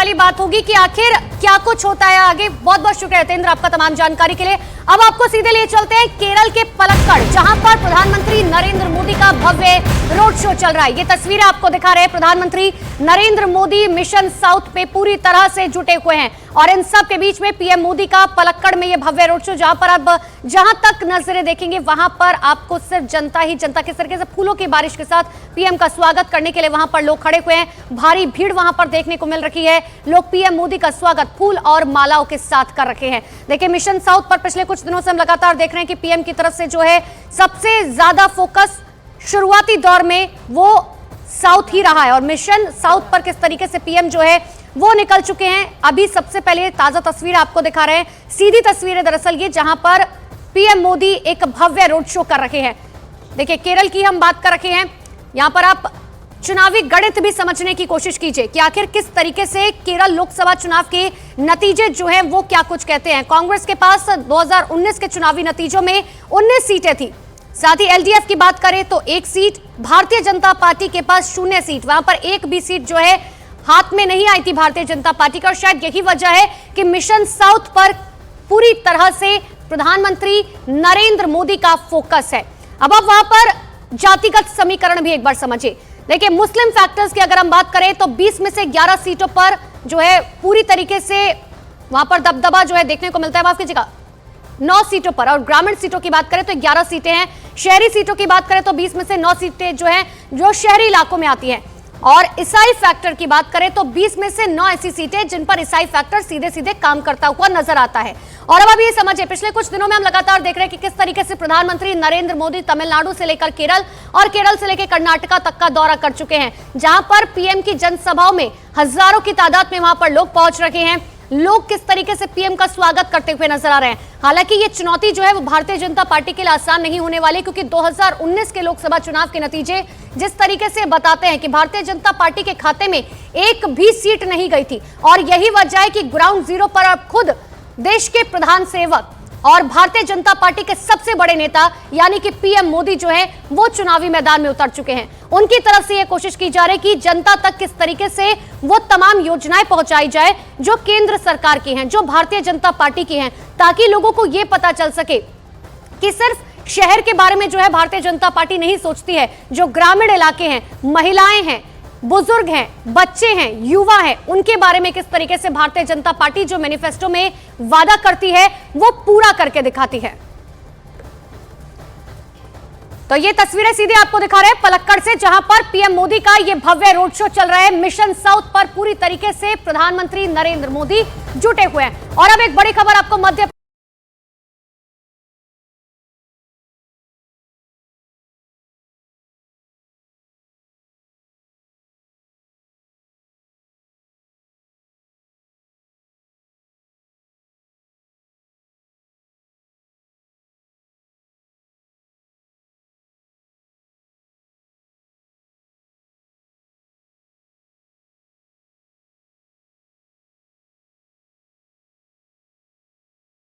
वाली बात होगी कि आखिर क्या कुछ होता है आगे। बहुत बहुत शुक्रिया हितेंद्र आपका तमाम जानकारी के लिए। अब आपको सीधे लिए चलते हैं केरल के पलक्कड़, जहां पर प्रधानमंत्री नरेंद्र मोदी का भव्य रोड शो चल रहा है। ये तस्वीरें आपको दिखा रहे हैं। प्रधानमंत्री नरेंद्र मोदी मिशन साउथ पे पूरी तरह से जुटे हुए हैं और इन सब के बीच में पीएम मोदी का पलक्कड़ में ये भव्य रोड शो, जहां पर अब जहां तक नजरें देखेंगे वहां पर आपको सिर्फ जनता ही जनता, किस तरीके से फूलों की बारिश के साथ पीएम का स्वागत करने के लिए वहां पर लोग खड़े हुए हैं। भारी भीड़ वहां पर देखने को मिल रही है। लोग पीएम मोदी का स्वागत फूल और मालाओं के साथ कर रखे हैं। देखिए, मिशन साउथ पर पिछले कुछ दिनों से हम लगातार देख रहे हैं कि पीएम की तरफ से जो है सबसे ज्यादा फोकस शुरुआती दौर में वो साउथ ही रहा है और मिशन साउथ पर किस तरीके से पीएम जो है वो निकल चुके हैं। अभी सबसे पहले ताजा तस्वीर आपको दिखा रहे हैं, सीधी तस्वीरें दरअसल ये, जहां पर पीएम मोदी एक भव्य रोड शो कर रहे हैं। देखिए, केरल की हम बात कर रहे हैं। यहां पर आप चुनावी गणित भी समझने की कोशिश कीजिए कि आखिर किस तरीके से केरल लोकसभा चुनाव के नतीजे जो हैं वो क्या कुछ कहते हैं। कांग्रेस के पास 2019 के चुनावी नतीजों में 19 सीटें थी। साथ ही एलडीएफ की बात करें तो 1 सीट, भारतीय जनता पार्टी के पास 0 सीट, वहां पर एक भी सीट जो है हाथ में नहीं आई थी भारतीय जनता पार्टी का। और शायद यही वजह है कि मिशन साउथ पर पूरी तरह से प्रधानमंत्री नरेंद्र मोदी का फोकस है। अब आप वहां पर जातिगत समीकरण भी एक बार समझिए। देखिए, मुस्लिम फैक्टर्स की अगर हम बात करें तो 20 में से 11 सीटों पर जो है पूरी तरीके से वहां पर दबदबा जो है देखने को मिलता है। माफ कीजिएगा, 9 सीटों पर। और ग्रामीण सीटों की बात करें तो 11 सीटें हैं। शहरी सीटों की बात करें तो 20 में से 9 सीटें जो हैं जो शहरी इलाकों में आती हैं। और ईसाई फैक्टर की बात करें तो 20 में से 9 ऐसी सीटें जिन पर ईसाई फैक्टर सीधे सीधे काम करता हुआ नजर आता है। और अब ये समझिए, पिछले कुछ दिनों में हम लगातार देख रहे हैं कि किस तरीके से प्रधानमंत्री नरेंद्र मोदी तमिलनाडु से लेकर केरल और केरल से लेकर कर्नाटका तक का दौरा कर चुके हैं, जहां पर पीएम की जनसभाओं में हजारों की तादाद में वहां पर लोग पहुंच रहे हैं। लोग किस तरीके से पीएम का स्वागत करते हुए नजर आ रहे हैं। हालांकि ये चुनौती जो है वो भारतीय जनता पार्टी के लिए आसान नहीं होने वाली, क्योंकि 2019 के लोकसभा चुनाव के नतीजे जिस तरीके से बताते हैं कि भारतीय जनता पार्टी के खाते में एक भी सीट नहीं गई थी। और यही वजह है कि ग्राउंड जीरो पर अब खुद देश के प्रधान सेवक और भारतीय जनता पार्टी के सबसे बड़े नेता यानी कि पीएम मोदी जो है वो चुनावी मैदान में उतर चुके हैं। उनकी तरफ से यह कोशिश की जा रही है कि जनता तक किस तरीके से वो तमाम योजनाएं पहुंचाई जाए जो केंद्र सरकार की हैं, जो भारतीय जनता पार्टी की हैं, ताकि लोगों को यह पता चल सके कि सिर्फ शहर के बारे में जो है भारतीय जनता पार्टी नहीं सोचती है। जो ग्रामीण इलाके हैं, महिलाएं हैं, बुजुर्ग हैं, बच्चे हैं, युवा हैं, उनके बारे में किस तरीके से भारतीय जनता पार्टी जो मैनिफेस्टो में वादा करती है वो पूरा करके दिखाती है। तो ये तस्वीरें सीधे आपको दिखा रहे हैं पलक्कड़ से, जहां पर पीएम मोदी का ये भव्य रोड शो चल रहा है। मिशन साउथ पर पूरी तरीके से प्रधानमंत्री नरेंद्र मोदी जुटे हुए हैं। और अब एक बड़ी खबर आपको मध्य